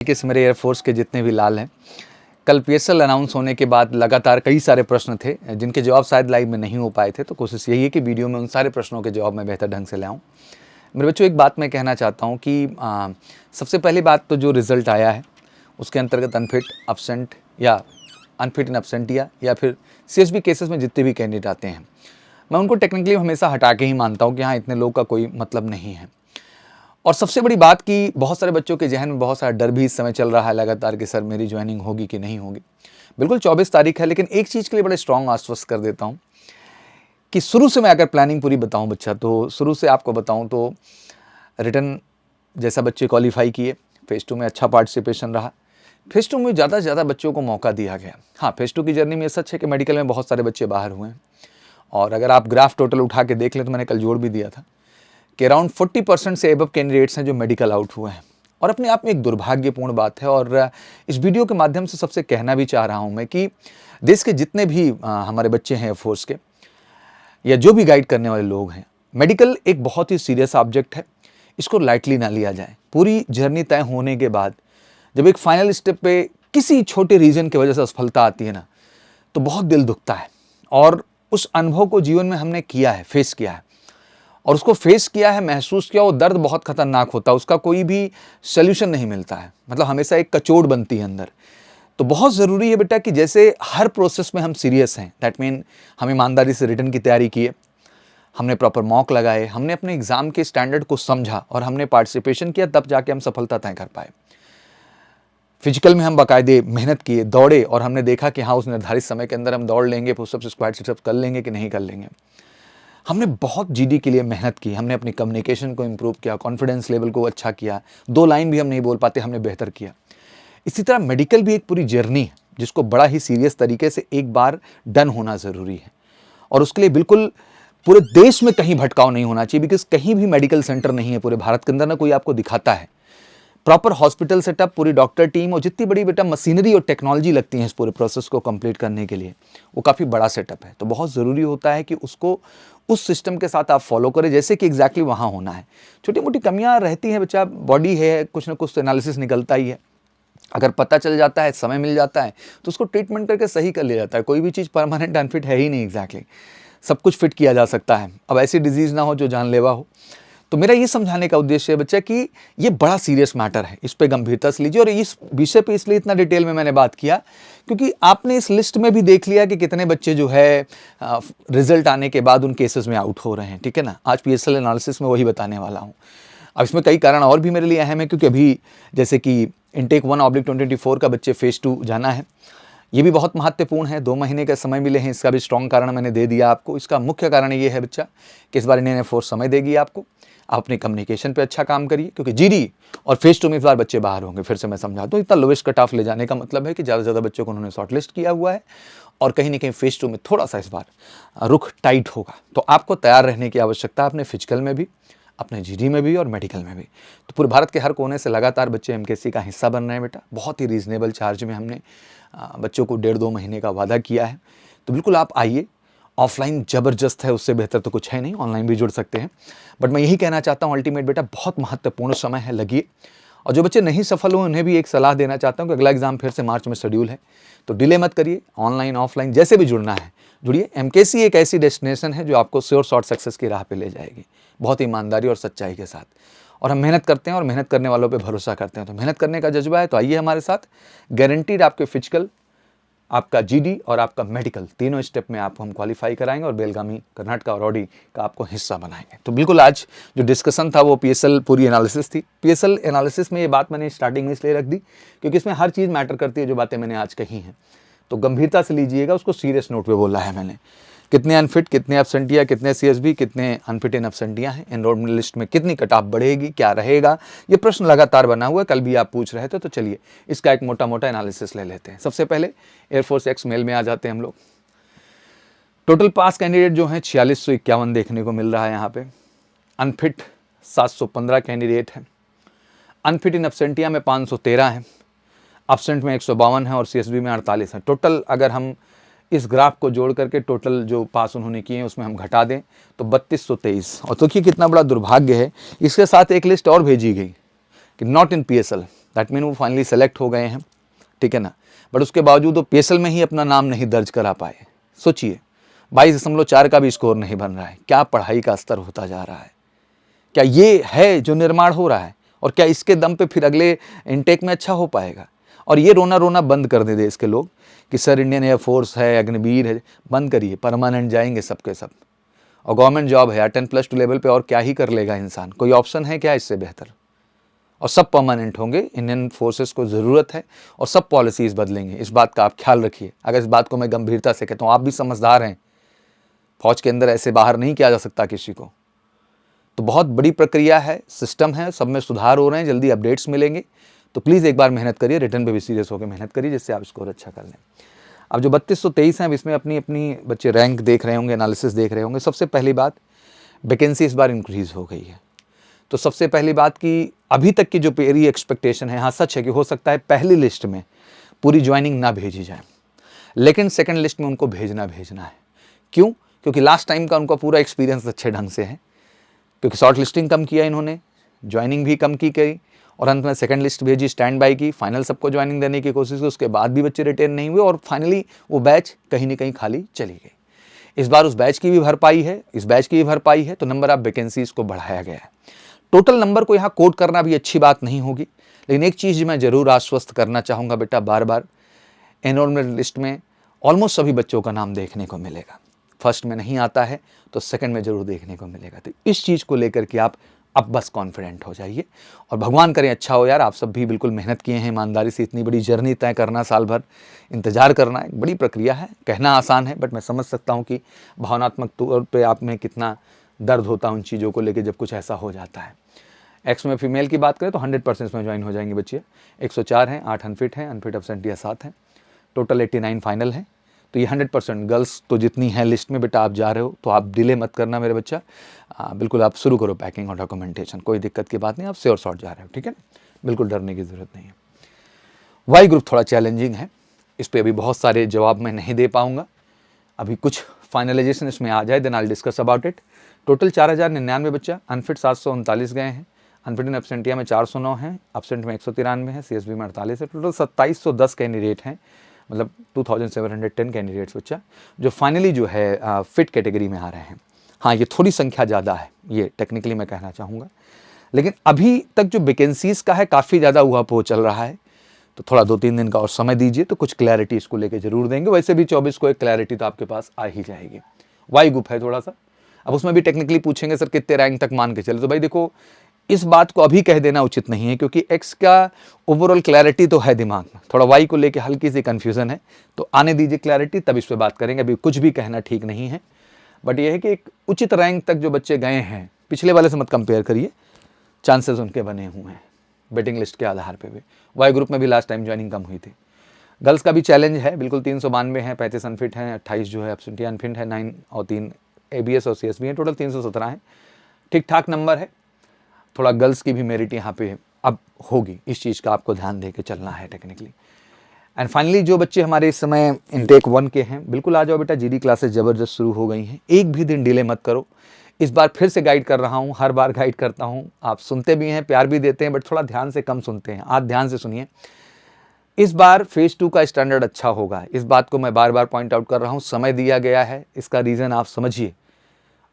कि मेरे एयरफोर्स के जितने भी लाल हैं, कल पीएसएल अनाउंस होने के बाद लगातार कई सारे प्रश्न थे जिनके जवाब शायद लाइव में नहीं हो पाए थे। तो कोशिश यही है कि वीडियो में उन सारे प्रश्नों के जवाब मैं बेहतर ढंग से लाऊं। मेरे बच्चों, एक बात मैं कहना चाहता हूं कि सबसे पहली बात तो जो रिज़ल्ट आया है उसके अंतर्गत अनफिट, एब्सेंट या अनफिट इन एब्सेंटिया या फिर सीएसबी केसेस में जितने भी कैंडिडेट आते हैं, मैं उनको टेक्निकली हमेशा हटा के ही मानता हूँ कि हाँ, इतने लोग का कोई मतलब नहीं है। और सबसे बड़ी बात कि बहुत सारे बच्चों के जहन में बहुत सारा डर भी इस समय चल रहा है लगातार कि सर मेरी ज्वाइनिंग होगी कि नहीं होगी। बिल्कुल 24 तारीख है, लेकिन एक चीज़ के लिए बड़े स्ट्रॉन्ग आश्वस्त कर देता हूँ कि शुरू से मैं अगर प्लानिंग पूरी बताऊँ बच्चा, तो शुरू से आपको बताऊँ तो रिटर्न जैसा बच्चे क्वालिफाई किए, फेज़ 2 में अच्छा पार्टिसिपेशन रहा, फेज़ 2 में ज़्यादा से ज़्यादा बच्चों को मौका दिया गया। हाँ, फेज़ 2 की जर्नी में सच है कि मेडिकल में बहुत सारे बच्चे बाहर हुए हैं, और अगर आप ग्राफ टोटल उठा के देख लें तो मैंने कल जोड़ भी दिया था कि अराउंड 40% से एबव कैंडिडेट्स हैं जो मेडिकल आउट हुए हैं, और अपने आप में एक दुर्भाग्यपूर्ण बात है। और इस वीडियो के माध्यम से सबसे कहना भी चाह रहा हूं मैं कि देश के जितने भी हमारे बच्चे हैं एयरफोर्स के या जो भी गाइड करने वाले लोग हैं, मेडिकल एक बहुत ही सीरियस सब्जेक्ट है, इसको लाइटली ना लिया जाए। पूरी जर्नी तय होने के बाद जब एक फाइनल स्टेप पे किसी छोटे रीजन की वजह से असफलता आती है ना, तो बहुत दिल दुखता है। और उस अनुभव को जीवन में हमने किया है, फेस किया है, और उसको फेस किया है, महसूस किया। वो दर्द बहुत खतरनाक होता है, उसका कोई भी सोल्यूशन नहीं मिलता है, मतलब हमेशा एक कचोट बनती है अंदर। तो बहुत ज़रूरी है बेटा कि जैसे हर प्रोसेस में हम सीरियस हैं, दैट मीन हम ईमानदारी से रिटर्न की तैयारी किए, हमने प्रॉपर मॉक लगाए, हमने अपने एग्ज़ाम के स्टैंडर्ड को समझा और हमने पार्टिसिपेशन किया, तब जाके हम सफलता तय कर पाए। फिजिकल में हम बाकायदे मेहनत किए, दौड़े, और हमने देखा कि हाँ, उस निर्धारित समय के अंदर हम दौड़ लेंगे, पुशअप्स, स्क्वाट, सिटअप्स कर लेंगे कि नहीं कर लेंगे। हमने बहुत जीडी के लिए मेहनत की, हमने अपनी कम्युनिकेशन को इम्प्रूव किया, कॉन्फिडेंस लेवल को अच्छा किया, 2 लाइन भी हम नहीं बोल पाते, हमने बेहतर किया। इसी तरह मेडिकल भी एक पूरी जर्नी है जिसको बड़ा ही सीरियस तरीके से एक बार डन होना ज़रूरी है, और उसके लिए बिल्कुल पूरे देश में कहीं भटकाव नहीं होना चाहिए, बिकॉज कहीं भी मेडिकल सेंटर नहीं है पूरे भारत के अंदर, ना कोई आपको दिखाता है। प्रॉपर हॉस्पिटल सेटअप, पूरी डॉक्टर टीम और जितनी बड़ी बेटा मशीनरी और टेक्नोलॉजी लगती है इस पूरे प्रोसेस को कंप्लीट करने के लिए, वो काफ़ी बड़ा सेटअप है। तो बहुत ज़रूरी होता है कि उसको उस सिस्टम के साथ आप फॉलो करें जैसे कि एग्जैक्टली वहाँ होना है। छोटी मोटी कमियाँ रहती हैं बच्चा, बॉडी है, कुछ ना कुछ तो एनालिसिस निकलता ही है। अगर पता चल जाता है, समय मिल जाता है, तो उसको ट्रीटमेंट करके सही कर लिया जाता है। कोई भी चीज़ परमानेंट अनफिट है ही नहीं, एग्जैक्टली सब कुछ फिट किया जा सकता है। अब ऐसी डिजीज़ ना हो जो जानलेवा हो। तो मेरा ये समझाने का उद्देश्य है बच्चा कि ये बड़ा सीरियस मैटर है, इस पे गंभीरता से लीजिए। और इस विषय पे इसलिए इतना डिटेल में मैंने बात किया क्योंकि आपने इस लिस्ट में भी देख लिया कि कितने बच्चे जो है रिजल्ट आने के बाद उन केसेस में आउट हो रहे हैं, ठीक है ना। आज पीएसएल एनालिसिस में वही बताने वाला हूँ। अब इसमें कई कारण और भी मेरे लिए अहम है, क्योंकि अभी जैसे कि इनटेक 1/2024 का बच्चे फेज़ 2 जाना है, ये भी बहुत महत्वपूर्ण है। 2 महीने का समय मिले हैं, इसका भी स्ट्रॉन्ग कारण मैंने दे दिया आपको। इसका मुख्य कारण ये है बच्चा कि इस बार इंडियन एयरफोर्स समय देगी आपको। आप अपनी कम्युनिकेशन पे अच्छा काम करिए, क्योंकि जीडी और फेज़ 2 में इस बार बच्चे बाहर होंगे। फिर से मैं समझा दूँ, इतना लोवेस्ट कट ऑफ ले जाने का मतलब है कि ज़्यादा से ज़्यादा बच्चों को उन्होंने शॉर्टलिस्ट किया हुआ है, और कहीं ना कहीं फेज़ 2 में थोड़ा सा इस बार रुख टाइट होगा। तो आपको तैयार रहने की आवश्यकता है, अपने फिजिकल में भी, अपने जीडी में भी और मेडिकल में भी। तो पूरे भारत के हर कोने से लगातार बच्चे एमकेसी का हिस्सा बन रहे हैं बेटा। बहुत ही रीज़नेबल चार्ज में हमने बच्चों को 1.5-2 महीने का वादा किया है। तो बिल्कुल आप आइए। ऑफलाइन ज़बरदस्त है, उससे बेहतर तो कुछ है नहीं, ऑनलाइन भी जुड़ सकते हैं। बट मैं यही कहना चाहता हूँ अल्टीमेट बेटा, बहुत महत्वपूर्ण समय है, लगिए। और जो बच्चे नहीं सफल हुए उन्हें भी एक सलाह देना चाहता हूँ कि अगला एग्जाम फिर से मार्च में शेड्यूल है, तो डिले मत करिए। ऑनलाइन ऑफलाइन जैसे भी जुड़ना है जुड़िए। एमकेसी एक ऐसी डेस्टिनेशन है जो आपको श्योर शॉर्ट सक्सेस की राह पे ले जाएगी, बहुत ईमानदारी और सच्चाई के साथ। और हम मेहनत करते हैं और मेहनत करने वालों पे भरोसा करते हैं। तो मेहनत करने का जज्बा है तो आइए हमारे साथ। गारंटीड आपके फिजिकल, आपका जीडी और आपका मेडिकल, तीनों स्टेप में आपको हम क्वालिफाई कराएंगे और बेलगामी, कर्नाटका और ऑडी का आपको हिस्सा बनाएंगे। तो बिल्कुल आज जो डिस्कशन था वो पीएसएल पूरी एनालिसिस थी। पीएसएल एनालिसिस में ये बात मैंने स्टार्टिंग में इसलिए रख दी क्योंकि इसमें हर चीज़ मैटर करती है, जो बातें मैंने आज कही हैं। तो गंभीरता से लीजिएगा, उसको सीरियस नोट पे बोला है मैंने। कितने अनफिट, कितने एब्सेंटिया, कितने सीएसबी, कितने अनफिट इन एब्सेंटिया हैं, एनरोलमेंट लिस्ट में कितनी कट ऑफ बढ़ेगी, क्या रहेगा, ये प्रश्न लगातार बना हुआ है। कल भी आप पूछ रहे थे, तो चलिए इसका एक मोटा मोटा एनालिसिस ले लेते हैं। सबसे पहले एयरफोर्स एक्स मेल में आ जाते हैं हम लोग। टोटल पास कैंडिडेट जो हैं 4651 देखने को मिल रहा है यहाँ पे। अनफिट 715 कैंडिडेट हैं। अनफिट इन एब्सेंटिया में 513 है, एब्सेंट में 152 है और सीएसबी में 48 है। टोटल अगर हम इस ग्राफ को जोड़ करके टोटल जो पास उन्होंने किए हैं उसमें हम घटा दें तो 3223। और देखिए कितना बड़ा दुर्भाग्य है, इसके साथ एक लिस्ट और भेजी गई कि not in PSL, that mean वो फाइनली सेलेक्ट हो गए हैं, ठीक है ना, बट उसके बावजूद वो PSL में ही अपना नाम नहीं दर्ज करा पाए। सोचिए 22.4 का भी स्कोर नहीं बन रहा है। क्या पढ़ाई का स्तर होता जा रहा है? क्या ये है जो निर्माण हो रहा है? और क्या इसके दम पे फिर अगले इनटेक में अच्छा हो पाएगा? और ये रोना रोना बंद कर दे देश के लोग कि सर इंडियन एयरफोर्स है, अग्निवीर है, बंद करिए, परमानेंट जाएंगे सबके सब। और गवर्नमेंट जॉब है 10+2 लेवल पे, और क्या ही कर लेगा इंसान? कोई ऑप्शन है क्या इससे बेहतर? और सब परमानेंट होंगे, इंडियन फोर्सेस को ज़रूरत है, और सब पॉलिसीज़ बदलेंगे। इस बात का आप ख्याल रखिए। अगर इस बात को मैं गंभीरता से कहता हूँ, आप भी समझदार हैं, फौज के अंदर ऐसे बाहर नहीं किया जा सकता किसी को। तो बहुत बड़ी प्रक्रिया है, सिस्टम है, सब में सुधार हो रहे हैं, जल्दी अपडेट्स मिलेंगे। तो प्लीज़ एक बार मेहनत करिए, रिटर्न पे भी सीरियस होकर मेहनत करिए, जिससे आप स्कोर अच्छा कर लें। अब जो 3223 हैं, अब इसमें अपनी अपनी बच्चे रैंक देख रहे होंगे, एनालिसिस देख रहे होंगे। सबसे पहली बात, वैकेंसी इस बार इंक्रीज़ हो गई है। तो सबसे पहली बात कि अभी तक की जो मेरी एक्सपेक्टेशन है, हाँ सच है कि हो सकता है पहली लिस्ट में पूरी ज्वाइनिंग ना भेजी जाए, लेकिन सेकंड लिस्ट में उनको भेजना है। क्यों? क्योंकि लास्ट टाइम का उनका पूरा एक्सपीरियंस अच्छे ढंग से है, क्योंकि शॉर्ट लिस्टिंग कम किया इन्होंने, ज्वाइनिंग भी कम की गई, और अंत में सेकंड लिस्ट भेजी, स्टैंड बाई की, फाइनल सबको ज्वाइनिंग देने की कोशिश की, उसके बाद भी बच्चे रिटेन नहीं हुए, और फाइनली वो बैच कहीं ना कहीं खाली चली गई। इस बार उस बैच की भी भरपाई है, इस बैच की भी भरपाई है, तो नंबर ऑफ वैकेंसीज को बढ़ाया गया है। टोटल नंबर को यहाँ कोट करना भी अच्छी बात नहीं होगी, लेकिन एक चीज़ मैं ज़रूर आश्वस्त करना चाहूँगा बेटा, बार बार एनरोलमेंट लिस्ट में ऑलमोस्ट सभी बच्चों का नाम देखने को मिलेगा। फर्स्ट में नहीं आता है तो सेकंड में ज़रूर देखने को मिलेगा। तो इस चीज़ को लेकर के आप अब बस कॉन्फिडेंट हो जाइए, और भगवान करें अच्छा हो यार। आप सब भी बिल्कुल मेहनत किए हैं ईमानदारी से, इतनी बड़ी जर्नी तय करना, साल भर इंतज़ार करना एक बड़ी प्रक्रिया है। कहना आसान है, बट मैं समझ सकता हूँ कि भावनात्मक तौर पर आप में कितना दर्द होता है उन चीज़ों को लेकर जब कुछ ऐसा हो जाता है। एक्स में फीमेल की बात करें तो 100% में ज्वाइन हो जाएंगे बच्चे। 104 हैं, 8 अनफिट हैं, अनफिट एब्सेंटिया 7 हैं, टोटल 89 फाइनल हैं। तो ये 100% गर्ल्स तो जितनी हैं लिस्ट में बेटा, आप जा रहे हो तो आप डिले मत करना मेरे बच्चा। बिल्कुल आप शुरू करो पैकिंग और डॉक्यूमेंटेशन, कोई दिक्कत की बात नहीं, आप श्योर शॉट जा रहे हो, ठीक है ना, बिल्कुल डरने की ज़रूरत नहीं है। वाई ग्रुप थोड़ा चैलेंजिंग है, इस पर अभी बहुत सारे जवाब मैं नहीं दे पाऊँगा, अभी कुछ फाइनलाइजेशन इसमें आ जाए, then I discuss about it. Total 4099 बच्चा, अनफिट 739 गए हैं, अनफिट एंड एब्सेंटिया में 409 हैं, एब्सेंट में 193 है, CSB में 48 है। टोटल 2710 कैंडिडेट हैं, मतलब 2710 कैंडिडेट्स बच्चा जो फाइनली जो है फिट कैटेगरी में आ रहे हैं। हाँ, ये थोड़ी संख्या ज़्यादा है, ये टेक्निकली मैं कहना चाहूँगा, लेकिन अभी तक जो वैकेंसीज़ का है काफ़ी ज़्यादा ऊहापोह चल रहा है, तो थोड़ा 2-3 दिन का और समय दीजिए, तो कुछ क्लैरिटी इसको लेके जरूर देंगे। वैसे भी 24 को एक क्लैरिटी तो आपके पास आ ही जाएगी। वाई ग्रुप है थोड़ा सा, अब उसमें भी टेक्निकली पूछेंगे सर कितने रैंक तक मान के चले, तो भाई देखो इस बात को अभी कह देना उचित नहीं है, क्योंकि एक्स का ओवरऑल क्लैरिटी तो है दिमाग में, थोड़ा वाई को लेके हल्की सी कन्फ्यूज़न है, तो आने दीजिए क्लैरिटी, तब इस पर बात करेंगे। अभी कुछ भी कहना ठीक नहीं है, बट यह है कि एक उचित रैंक तक जो बच्चे गए हैं, पिछले वाले से मत कंपेयर करिए, चांसेस उनके बने हुए हैं वेटिंग लिस्ट के आधार पे भी। वाई ग्रुप में भी लास्ट टाइम ज्वाइनिंग कम हुई थी। गर्ल्स का भी चैलेंज है, बिल्कुल 392 हैं, 35 अनफिट हैं, 28 जो है एब्सेंटी अनफिट है, 9 और 3 ABS और CSB हैं, टोटल 317 हैं। ठीक ठाक नंबर है, थोड़ा गर्ल्स की भी मेरिट यहाँ पे अब होगी, इस चीज़ का आपको ध्यान दे के चलना है टेक्निकली। एंड फाइनली जो बच्चे हमारे इस समय इनटेक 1 के हैं, बिल्कुल आ जाओ बेटा, GD क्लासेस ज़बरदस्त शुरू हो गई हैं, एक भी दिन डिले मत करो। इस बार फिर से गाइड कर रहा हूँ, हर बार गाइड करता हूँ, आप सुनते भी हैं, प्यार भी देते हैं, बट थोड़ा ध्यान से कम सुनते हैं। आज ध्यान से सुनिए, इस बार फेज़ 2 का स्टैंडर्ड अच्छा होगा, इस बात को मैं बार बार पॉइंट आउट कर रहा हूँ। समय दिया गया है, इसका रीज़न आप समझिए,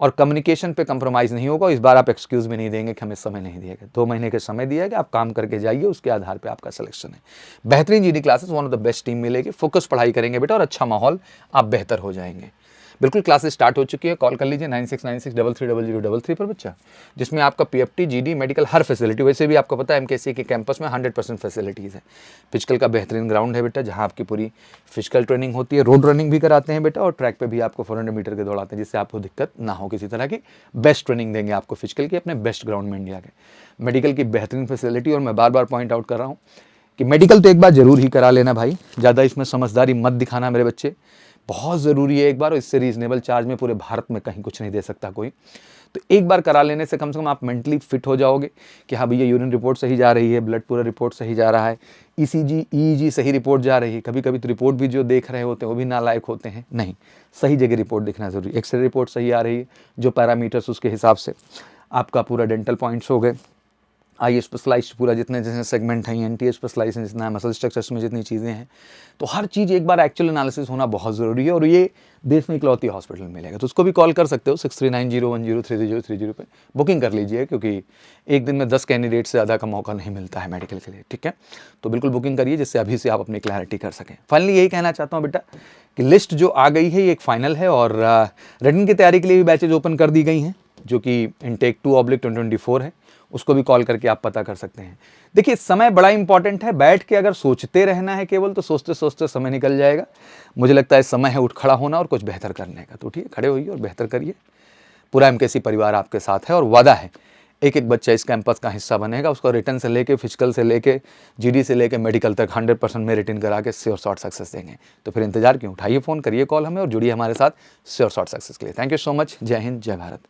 और कम्युनिकेशन पे कंप्रोमाइज़ नहीं होगा। इस बार आप एक्सक्यूज़ भी नहीं देंगे कि हमें समय नहीं दिया गया, 2 महीने के समय दिया गया, आप काम करके जाइए, उसके आधार पे आपका सिलेक्शन है। बेहतरीन GD classes, one of the best team मिलेगी, फोकस पढ़ाई करेंगे बेटा, और अच्छा माहौल, आप बेहतर हो जाएंगे। बिल्कुल क्लासेस स्टार्ट हो चुकी है, कॉल कर लीजिए 9696330033 पर बच्चा, जिसमें आपका PFT GD मेडिकल हर फैसिलिटी, वैसे भी आपको पता है MKC के कैंपस में 100% फैसिलिटीज़ है। फिजिकल का बेहतरीन ग्राउंड है बेटा, जहाँ आपकी पूरी फिजिकल ट्रेनिंग होती है, रोड रनिंग भी कराते हैं बेटा, और ट्रैक पे भी आपको 400 मीटर के दौड़ाते हैं, जिससे आपको दिक्कत ना हो किसी तरह की। बेस्ट ट्रेनिंग देंगे आपको फिजिकल की, अपने बेस्ट ग्राउंड में इंडिया के। मेडिकल की बेहतरीन फैसिलिटी, और मैं बार बार पॉइंट आउट कर रहा हूँ कि मेडिकल तो एक बार जरूर ही करा लेना भाई, ज़्यादा इसमें समझदारी मत दिखाना मेरे बच्चे, बहुत ज़रूरी है एक बार, और इससे रीजनेबल चार्ज में पूरे भारत में कहीं कुछ नहीं दे सकता कोई। तो एक बार करा लेने से कम आप मेंटली फिट हो जाओगे कि हाँ भैया यूरिन रिपोर्ट सही जा रही है, ब्लड पूरा रिपोर्ट सही जा रहा है, ECG EEG सही रिपोर्ट जा रही है। कभी कभी तो रिपोर्ट भी जो देख रहे होते हैं वो भी नालायक होते हैं, नहीं, सही जगह रिपोर्ट दिखना ज़रूरी। एक्सरे रिपोर्ट सही आ रही है, जो पैरामीटर्स उसके हिसाब से, आपका पूरा डेंटल पॉइंट्स हो गए, आई स्पेशलाइज्ड पूरा जितने जैसे सेगमेंट हैं, एनटी स्पेशलाइज्ड जितना है, मसल स्ट्रक्चर्स में जितनी चीज़ें हैं, तो हर चीज़ एक बार एक्चुअल एनालिसिस होना बहुत ज़रूरी है। और ये देश में इकलौती हॉस्पिटल मिलेगा, तो उसको भी कॉल कर सकते हो 6390103030 पे बुकिंग कर लीजिए, क्योंकि एक दिन में 10 कैंडिडेट से ज़्यादा का मौका नहीं मिलता है मेडिकल के लिए, ठीक है। तो बिल्कुल बुकिंग करिए, जिससे अभी से आप अपनी क्लैरिटी कर सकें। फाइनली यही कहना चाहता हूँ बेटा कि लिस्ट जो आ गई है ये एक फाइनल है, और रिटन की तैयारी के लिए भी बैचेज ओपन कर दी गई हैं, जो कि इनटेक 2/2024 है, उसको भी कॉल करके आप पता कर सकते हैं। देखिए, समय बड़ा इंपॉर्टेंट है, बैठ के अगर सोचते रहना है केवल, तो सोचते सोचते समय निकल जाएगा। मुझे लगता है समय है उठ खड़ा होना और कुछ बेहतर करने का। तो ठीक है, खड़े होइए और बेहतर करिए। पूरा एमकेसी परिवार आपके साथ है, और वादा है एक एक बच्चा इस कैंपस का हिस्सा बनेगा। उसको रिटन से लेके, फिजिकल से लेके, जीडी से लेके मेडिकल तक 100% में रिटन करा के श्योर शॉर्ट सक्सेस देंगे। तो फिर इंतजार क्यों, उठाइए फ़ोन, करिए कॉल हमें और जुड़िए हमारे साथ श्योर शॉर्ट सक्सेस के लिए। Thank you so much. जय हिंद, जय भारत।